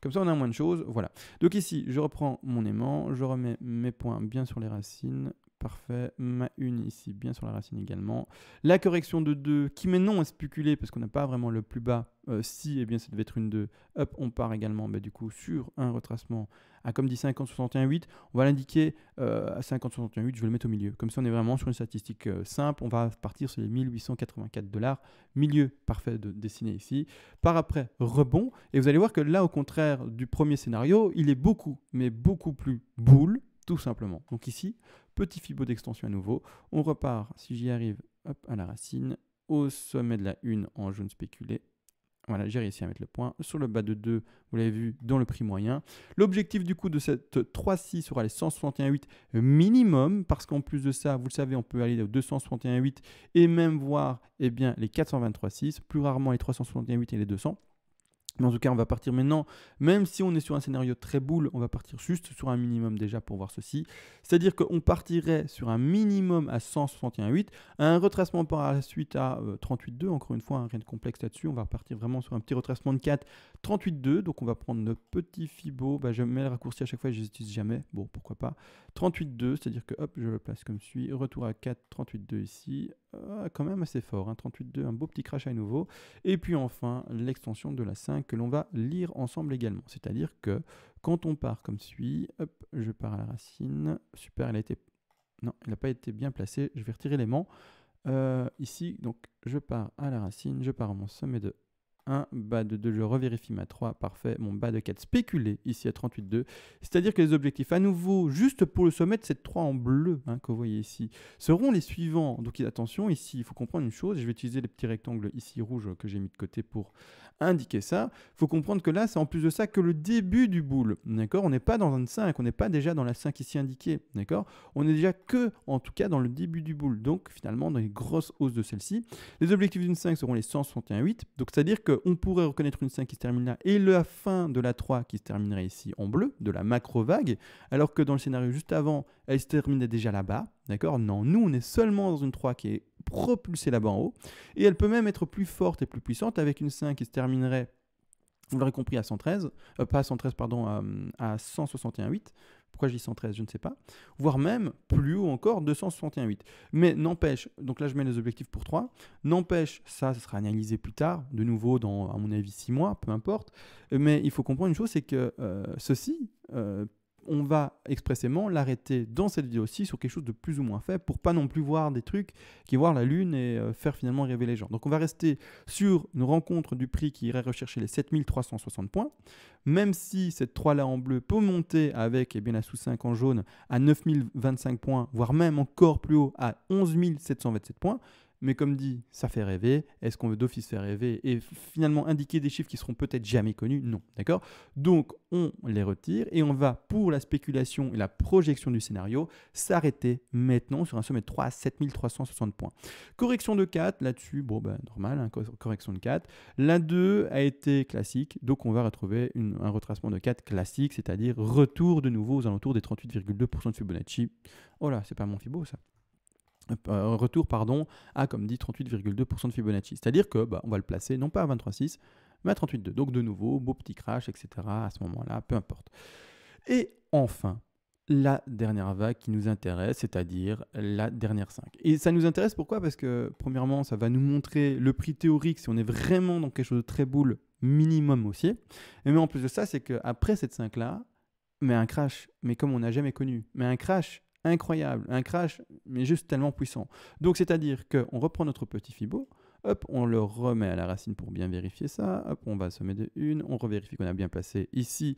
Comme ça, on a moins de choses. Voilà. Donc ici, je reprends mon aimant. Je remets mes points bien sur les racines. Parfait. Ma 1 ici, bien sur la racine également. La correction de 2, qui maintenant est spéculée parce qu'on n'a pas vraiment le plus bas. Si, eh bien, ça devait être une 2. Hop, on part également du coup sur un retracement à, comme dit, 50-61,8. On va l'indiquer à 50-61,8. Je vais le mettre au milieu. Comme ça, on est vraiment sur une statistique simple. On va partir sur les 1884 $. Milieu parfait de dessiner ici. Par après, rebond. Et vous allez voir que là, au contraire du premier scénario, il est beaucoup, mais beaucoup plus boule, tout simplement. Donc ici, petit fibo d'extension à nouveau. On repart, si j'y arrive, hop, à la racine, au sommet de la 1 en jaune spéculé. Voilà, j'ai réussi à mettre le point. Sur le bas de 2, vous l'avez vu, dans le prix moyen. L'objectif du coup de cette 3-6 sera les 161,8 minimum, parce qu'en plus de ça, vous le savez, on peut aller aux 261,8 et même voir bien, les 423,6, plus rarement les 361,8 et les 200. Mais en tout cas, on va partir maintenant, même si on est sur un scénario très boule, on va partir juste sur un minimum déjà pour voir ceci. C'est-à-dire qu'on partirait sur un minimum à 161,8, un retracement par la suite à 38,2. Encore une fois, rien de complexe là-dessus. On va partir vraiment sur un petit retracement de 4, 38,2. Donc on va prendre notre petit fibo. Je mets le raccourci à chaque fois et je n'utilise jamais. Bon, pourquoi pas. 38,2, c'est-à-dire que hop, je le place comme suit. Retour à 4, 38,2 ici. quand même assez fort, hein, 38,2, un beau petit crash à nouveau. Et puis enfin, l'extension de la 5 que l'on va lire ensemble également. C'est-à-dire que quand on part comme suit, hop, je pars à la racine, super, non, il n'a pas été bien placé, je vais retirer l'aimant. Ici, donc je pars à la racine, je pars à mon sommet de 1, bas de 2, je revérifie ma 3, parfait, mon bas de 4 spéculé ici à 38,2. C'est-à-dire que les objectifs à nouveau, juste pour le sommet de cette 3 en bleu, hein, que vous voyez ici, seront les suivants. Donc attention, ici, il faut comprendre une chose, je vais utiliser les petits rectangles ici rouges que j'ai mis de côté pour indiquer ça. Il faut comprendre que là, c'est en plus de ça que le début du boule, d'accord? On n'est pas dans un 5, on n'est pas déjà dans la 5 ici indiquée, d'accord? On est déjà que, en tout cas, dans le début du boule, donc finalement dans les grosses hausses de celle-ci. Les objectifs d'une 5 seront les 161,8, donc c'est-à-dire qu'on pourrait reconnaître une 5 qui se termine là et la fin de la 3 qui se terminerait ici en bleu, de la macro vague, alors que dans le scénario juste avant, elle se terminait déjà là-bas, d'accord? Non, nous on est seulement dans une 3 qui est propulsée là-bas en haut, et elle peut même être plus forte et plus puissante avec une 5 qui se terminerait, vous l'aurez compris, à 113, pas à 113, pardon, à 161,8. Pourquoi je dis 113, je ne sais pas. Voire même plus haut encore, 261,8. Mais n'empêche, donc là je mets les objectifs pour 3, n'empêche, ça sera analysé plus tard, de nouveau dans, à mon avis, 6 mois, peu importe. Mais il faut comprendre une chose, c'est que ceci, on va expressément l'arrêter dans cette vidéo-ci sur quelque chose de plus ou moins faible pour pas non plus voir des trucs qui voient la lune et faire finalement rêver les gens. Donc on va rester sur une rencontre du prix qui irait rechercher les 7360 points, même si cette 3 là en bleu peut monter avec la sous-5 en jaune à 9025 points, voire même encore plus haut à 11727 points. Mais comme dit, ça fait rêver. Est-ce qu'on veut d'office faire rêver et finalement indiquer des chiffres qui seront peut-être jamais connus? Non, d'accord? Donc, on les retire et on va, pour la spéculation et la projection du scénario, s'arrêter maintenant sur un sommet de 3 à 7360 points. Correction de 4, là-dessus, bon, ben, normal, hein, correction de 4. La 2 a été classique, donc on va retrouver un retracement de 4 classique, c'est-à-dire retour de nouveau aux alentours des 38,2% de Fibonacci. Oh là, c'est pas mon Fibo, ça. Retour à, comme dit, 38,2% de Fibonacci. C'est-à-dire que on va le placer non pas à 23,6, mais à 38,2. Donc de nouveau, beau petit crash, etc. à ce moment-là, peu importe. Et enfin, la dernière vague qui nous intéresse, c'est-à-dire la dernière 5. Et ça nous intéresse pourquoi? Parce que premièrement, ça va nous montrer le prix théorique si on est vraiment dans quelque chose de très boule minimum haussier. Et mais en plus de ça, c'est qu'après cette 5-là, mais un crash, mais comme on n'a jamais connu, mais un crash incroyable, un crash, mais juste tellement puissant. Donc, c'est-à-dire qu'on reprend notre petit Fibo, hop, on le remet à la racine pour bien vérifier ça, hop, on va sommet de 1, on revérifie qu'on a bien placé ici.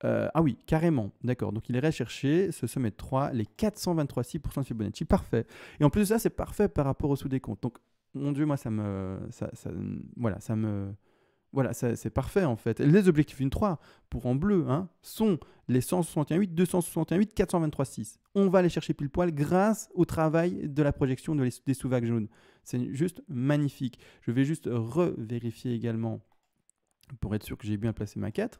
Ah oui, carrément, d'accord. Donc, il irait chercher ce sommet de 3, les 423,6% de Fibonacci, parfait. Et en plus de ça, c'est parfait par rapport au sous-décompte. Donc, mon Dieu, moi, voilà, c'est parfait en fait. Les objectifs d'une 3 pour en bleu sont les 161,8, 261,8, 423,6. On va les chercher pile poil grâce au travail de la projection des sous-vagues jaunes. C'est juste magnifique. Je vais juste revérifier également pour être sûr que j'ai bien placé ma 4.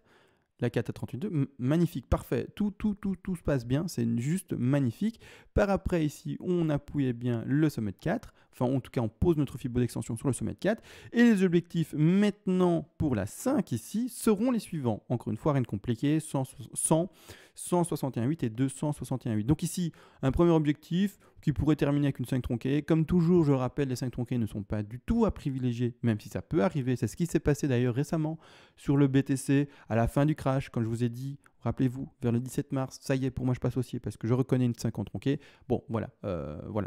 La 4 à 38,2, magnifique, parfait. Tout se passe bien, c'est juste magnifique. Par après, ici, on appuyait bien le sommet de 4. Enfin, en tout cas, on pose notre fibre d'extension sur le sommet de 4. Et les objectifs maintenant pour la 5 ici seront les suivants. Encore une fois, rien de compliqué, 161,8 et 261,8. Donc ici, un premier objectif qui pourrait terminer avec une 5 tronquée. Comme toujours, je rappelle, les 5 tronquées ne sont pas du tout à privilégier, même si ça peut arriver. C'est ce qui s'est passé d'ailleurs récemment sur le BTC à la fin du crash, quand je vous ai dit, rappelez-vous, vers le 17 mars, ça y est, pour moi je passe haussier parce que je reconnais une 5 en tronquée. Bon, voilà,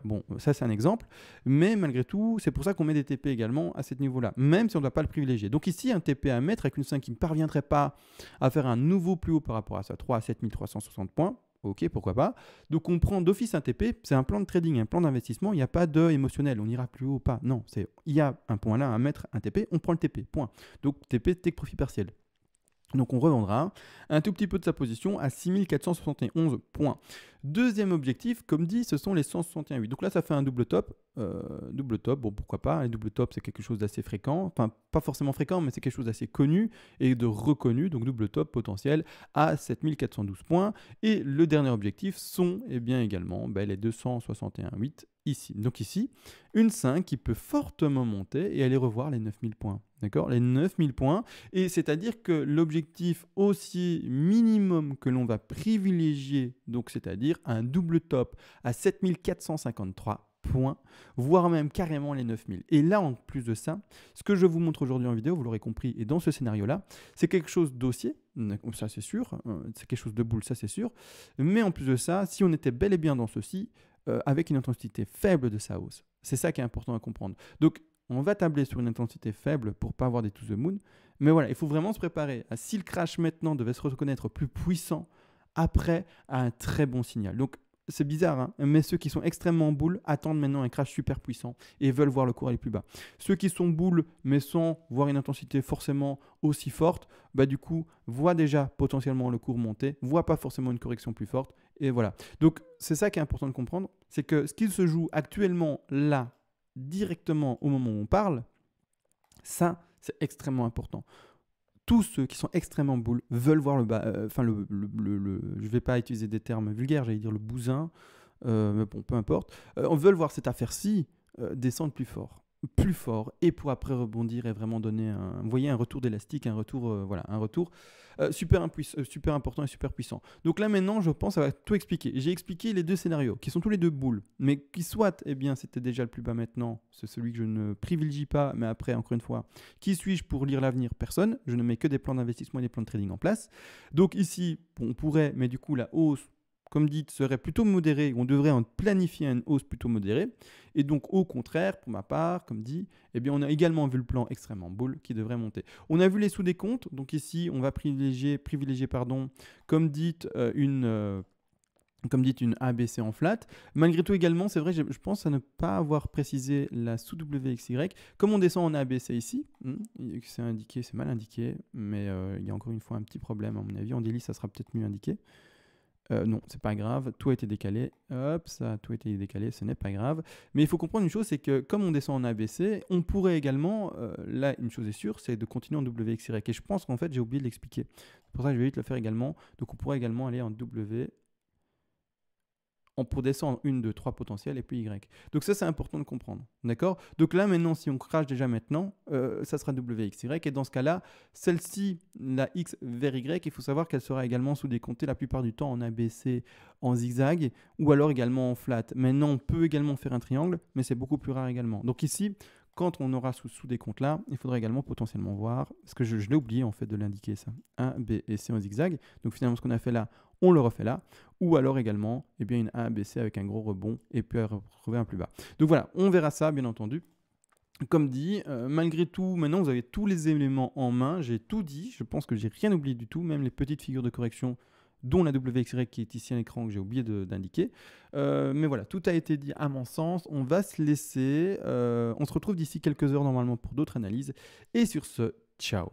bon, ça c'est un exemple. Mais malgré tout, c'est pour ça qu'on met des TP également à ce niveau-là, même si on ne doit pas le privilégier. Donc ici, un TP à mettre avec une 5 qui ne parviendrait pas à faire un nouveau plus haut par rapport à sa 3 à 7360 points. Ok, pourquoi pas. Donc on prend d'office un TP, c'est un plan de trading, un plan d'investissement, il n'y a pas de émotionnel, on ira plus haut ou pas. Non, il y a un point là à mettre, un TP, on prend le TP, point. Donc TP, take profit partiel. Donc on revendra un tout petit peu de sa position à 6471 points. Deuxième objectif, comme dit, ce sont les 161,8. Donc là, ça fait un double top. Bon, pourquoi pas. Les double top, c'est quelque chose d'assez fréquent. Enfin, pas forcément fréquent, mais c'est quelque chose d'assez connu et de reconnu. Donc double top potentiel à 7412 points. Et le dernier objectif sont également les 261,8 ici. Donc ici, une 5 qui peut fortement monter et aller revoir les 9000 points. D'accord? Les 9000 points. Et c'est-à-dire que l'objectif aussi minimum que l'on va privilégier, donc c'est-à-dire un double top à 7453, points, voire même carrément les 9000. Et là, en plus de ça, ce que je vous montre aujourd'hui en vidéo, vous l'aurez compris, et dans ce scénario-là, c'est quelque chose d'haussier, ça c'est sûr, c'est quelque chose de boule, ça c'est sûr, mais en plus de ça, si on était bel et bien dans ceci, avec une intensité faible de sa hausse, c'est ça qui est important à comprendre. Donc, on va tabler sur une intensité faible pour pas avoir des to the moon, mais voilà, il faut vraiment se préparer à, si le crash maintenant devait se reconnaître plus puissant, après, à un très bon signal. Donc, c'est bizarre, hein, mais ceux qui sont extrêmement boules attendent maintenant un crash super puissant et veulent voir le cours aller plus bas. Ceux qui sont boules, mais sans voir une intensité forcément aussi forte, bah du coup, voient déjà potentiellement le cours monter, voient pas forcément une correction plus forte, et voilà. Donc, c'est ça qui est important de comprendre, c'est que ce qui se joue actuellement là, directement au moment où on parle, ça, c'est extrêmement important. Tous ceux qui sont extrêmement boules veulent voir le bas, je ne vais pas utiliser des termes vulgaires, j'allais dire le bousin, mais bon, peu importe. On veut voir cette affaire-ci descendre plus fort, et pour après rebondir et vraiment donner vous voyez, un retour d'élastique, un retour, super important et super puissant. Donc là maintenant, je pense, ça va tout expliquer. J'ai expliqué les deux scénarios, qui sont tous les deux boules, mais qui soit, eh bien, c'était déjà le plus bas maintenant, c'est celui que je ne privilégie pas, mais après, encore une fois, qui suis-je pour lire l'avenir? Personne. Je ne mets que des plans d'investissement et des plans de trading en place. Donc ici, on pourrait, mais du coup, la hausse, comme dit, serait plutôt modérée. On devrait en planifier une hausse plutôt modérée. Et donc, au contraire, pour ma part, comme dit, eh bien, on a également vu le plan extrêmement bull qui devrait monter. On a vu les sous-décomptes. Donc ici, on va privilégier comme dit, une ABC en flat. Malgré tout également, c'est vrai, je pense à ne pas avoir précisé la sous WXY. Comme on descend en ABC ici, c'est indiqué, c'est mal indiqué, mais il y a encore une fois un petit problème à mon avis. En daily, ça sera peut-être mieux indiqué. Non, c'est pas grave, tout a été décalé. Hop, ça a tout été décalé, ce n'est pas grave. Mais il faut comprendre une chose, c'est que comme on descend en ABC, on pourrait également, là, une chose est sûre, c'est de continuer en WXY. Et je pense qu'en fait, j'ai oublié de l'expliquer. C'est pour ça que je vais vite le faire également. Donc, on pourrait également aller en W. Pour descendre 1, 2, 3 potentiels et puis Y. Donc ça, c'est important de comprendre. D'accord? Donc là, maintenant, si on crache déjà maintenant, ça sera WXY. Et dans ce cas-là, celle-ci, la X vers Y, il faut savoir qu'elle sera également sous-décomptée la plupart du temps en ABC, en zigzag, ou alors également en flat. Maintenant, on peut également faire un triangle, mais c'est beaucoup plus rare également. Donc ici, quand on aura sous des comptes là, il faudra également potentiellement voir, parce que je l'ai oublié en fait de l'indiquer ça, A, B et C en zigzag. Donc finalement, ce qu'on a fait là, on le refait là. Ou alors également, eh bien, une A, B, C avec un gros rebond et puis retrouver un plus bas. Donc voilà, on verra ça bien entendu. Comme dit, malgré tout, maintenant vous avez tous les éléments en main, j'ai tout dit, je pense que j'ai rien oublié du tout, même les petites figures de correction dont la WXY qui est ici à l'écran que j'ai oublié d'indiquer. Mais voilà, tout a été dit à mon sens. On va se laisser. On se retrouve d'ici quelques heures normalement pour d'autres analyses. Et sur ce, ciao.